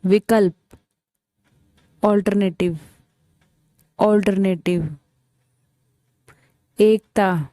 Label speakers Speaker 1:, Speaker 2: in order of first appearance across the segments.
Speaker 1: विकल्प, alternative, alternative. एकता,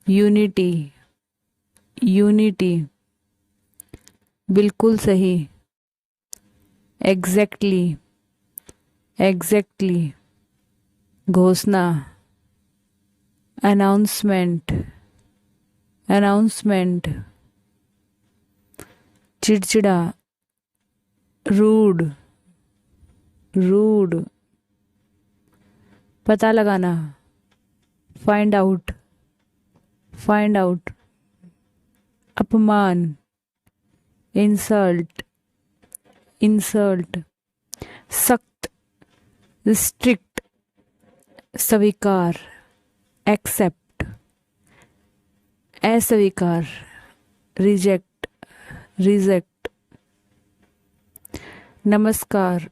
Speaker 1: unity, unity. बिल्कुल सही, एग्जैक्टली, एग्जैक्टली। घोषणा, अनाउंसमेंट, अनाउंसमेंट। चिड़चिड़ा, रूड, रूड। पता लगाना, फाइंड आउट, फाइंड आउट। अपमान, इंसल्ट, इंसल्ट। सख्त, स्ट्रिक्ट, स्वीकार, एक्सेप्ट, अस्वीकार, रिजेक्ट, रिजेक्ट। नमस्कार,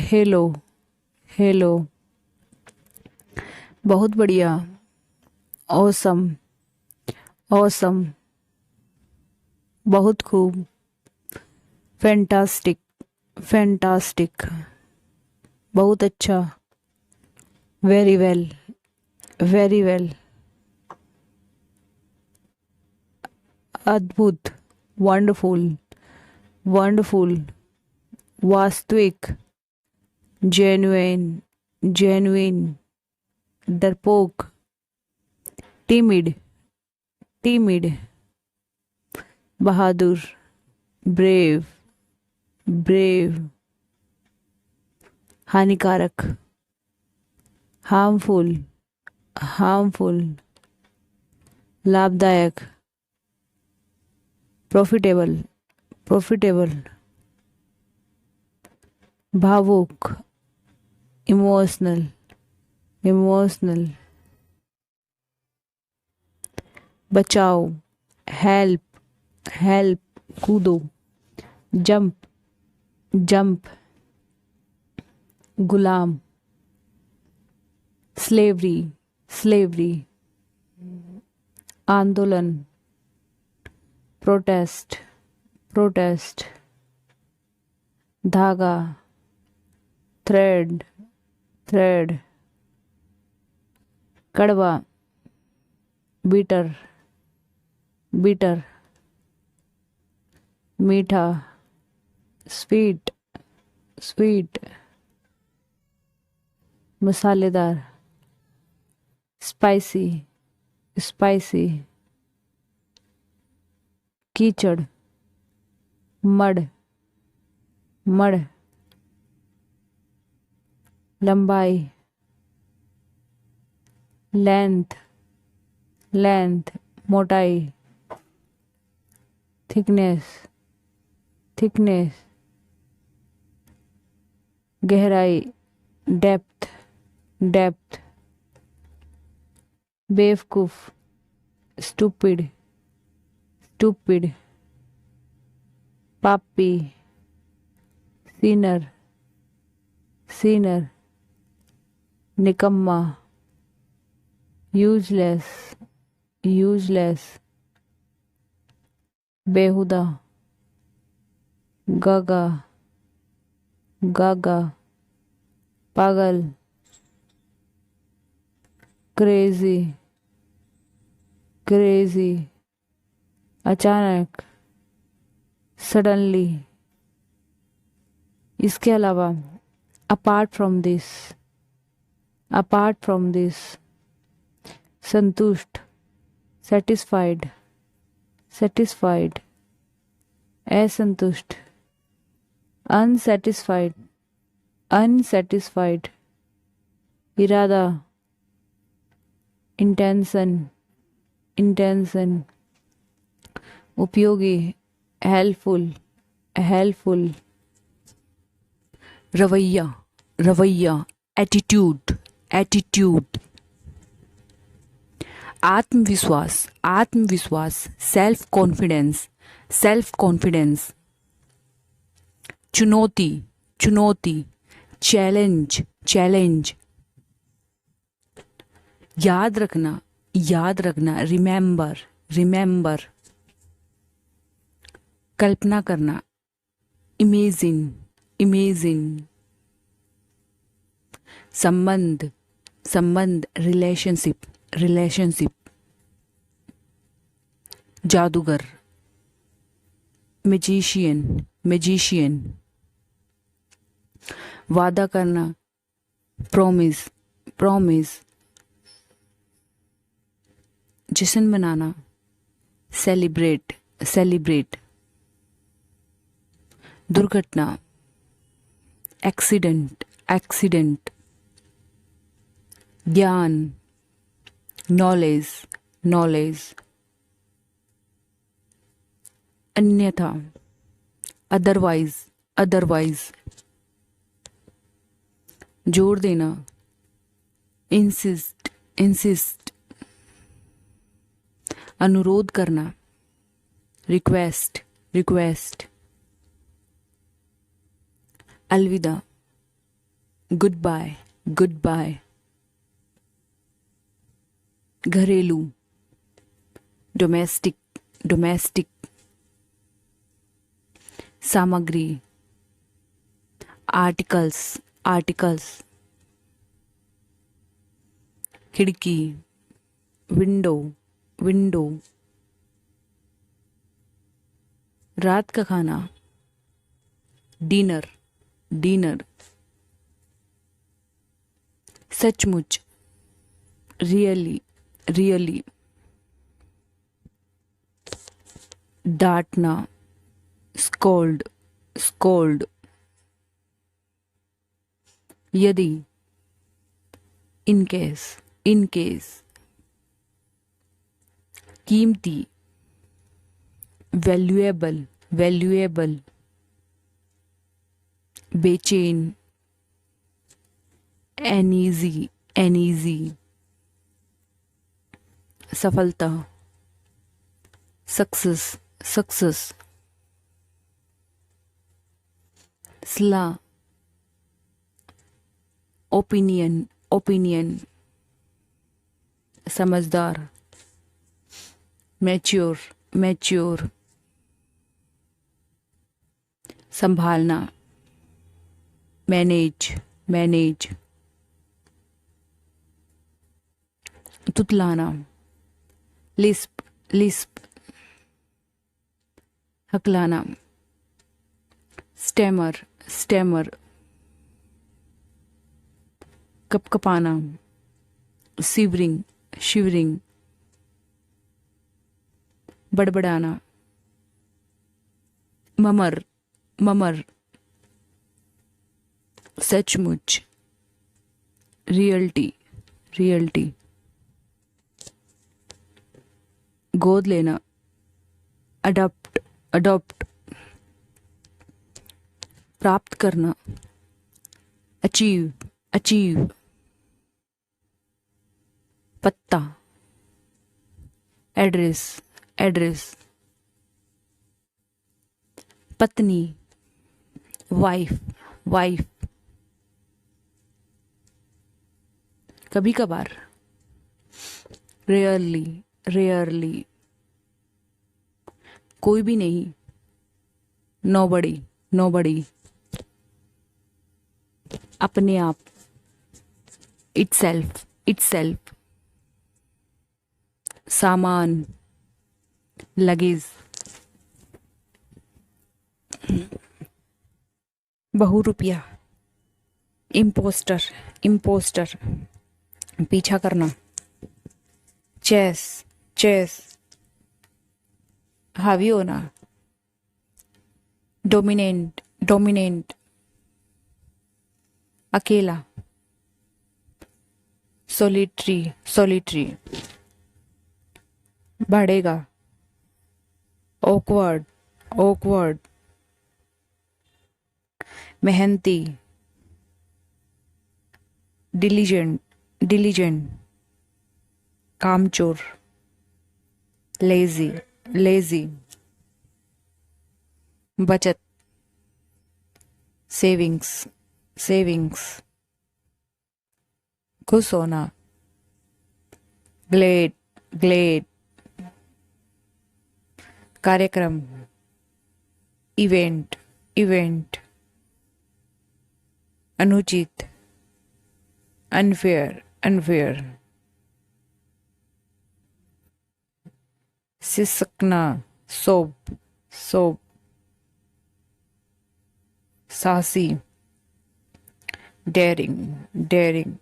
Speaker 1: हेलो, हेलो। बहुत बढ़िया, ऑसम, ऑसम। बहुत खूब, फैंटास्टिक, फैंटास्टिक। बहुत अच्छा, वेरी वेल, वेरी वेल। अद्भुत, वंडरफुल, वंडरफुल। वास्तविक, जेन्युइन, जेन्युइन। डरपोक, टिमिड, टिमिड। बहादुर, ब्रेव, ब्रेव। हानिकारक, हार्मफुल, हार्मफुल। लाभदायक, प्रॉफिटेबल, प्रॉफिटेबल। भावुक, इमोशनल, इमोशनल। बचाओ, हेल्प, हेल्प। कूदो, जंप, जंप। गुलाम, स्लेवरी, स्लेवरी। आंदोलन, प्रोटेस्ट, प्रोटेस्ट। धागा, थ्रेड, थ्रेड। कड़वा, बीटर, बीटर। मीठा, स्वीट, स्वीट। मसालेदार, स्पाइसी, स्पाइसी। कीचड़, मड, मड। लंबाई, लेंथ, लेंथ। मोटाई, थिकनेस, थिकनेस। गहराई, डेप्थ, डेप्थ। बेवकूफ, स्टूपिड, स्टूपिड। पापी, सिनर, सिनर। निकम्मा, यूजलेस, यूजलेस। बेहुदा, गागा, गागा। पागल, क्रेजी, क्रेजी। अचानक, सडनली। इसके अलावा, apart from this, apart from this. संतुष्ट, सेटिस्फाइड, सेटिस्फाइड। असंतुष्ट, अनसेटिस्फाइड, अनसेटिस्फाइड। इरादा, इंटेंशन, इंटेंशन। उपयोगी, हेल्पफुल, हेल्पफुल। रवैया, रवैया, एटीट्यूड, एटीट्यूड। आत्मविश्वास, आत्मविश्वास। Self confidence, self confidence. चुनौती, चुनौती। Challenge, challenge. याद रखना, याद रखना। Remember, remember. कल्पना करना, imagine, imagine, संबंध, संबंध, relationship, relationship, जादूगर, magician, magician, वादा करना, promise, promise, जश्न मनाना, celebrate, celebrate, दुर्घटना, accident, accident, ज्ञान, knowledge, knowledge, अन्यथा, otherwise, otherwise, जोर देना, insist, insist, अनुरोध करना, request, request, अलविदा, goodbye, goodbye, घरेलू, डोमेस्टिक, डोमेस्टिक, सामग्री, आर्टिकल्स, आर्टिकल्स, खिड़की, विंडो, विंडो, रात का खाना, डिनर, डिनर, सचमुच, रियली, रियली, डांटना, स्कोल्ड, स्कोल्ड, यदि, इन केस, इन केस, कीमती, वैल्यूएबल, वैल्यूएबल, बेचैन, अनईजी, अनईजी, सफलता, सक्सेस, सक्सेस, सलाह, ओपिनियन, ओपिनियन, समझदार, मैच्योर, मैच्योर, संभालना, मैनेज, मैनेज, तुतलाना, लिस्प, लिस्प, हकलाना, स्टेमर, स्टेमर, कपकपाना, शिवरिंग, शिवरिंग, बड़बड़ाना, ममर, ममर, सचमुच, रियल्टी, रियल्टी, गोद लेना, अडॉप्ट, अडॉप्ट, प्राप्त करना, अचीव, अचीव, पत्ता, एड्रेस, एड्रेस, पत्नी, वाइफ, वाइफ, कभी कभार, रेयरली, रेयरली, कोई भी नहीं, नोबडी, नोबडी, अपने आप, इटसेल्फ, इटसेल्फ, सामान, लगेज, बहुरूपिया, इम्पोस्टर, इम्पोस्टर, पीछा करना, चेस, चेस, हावी होना, डोमिनेंट, डोमिनेंट, अकेला, सोलिटरी, सोलिटरी, बढ़ेगा, ऑकवर्ड, ऑकवर्ड, मेहनती, डिलीजेंट, डिलीजेंट, कामचोर, लेजी, लेजी, बचत, सेविंग्स, सेविंग्स, खुश होना, ग्लेड, ग्लेड, कार्यक्रम, इवेंट, event, अनुचित, unfair, unfair, सिसकना, sob, sob, साहसी, daring, daring,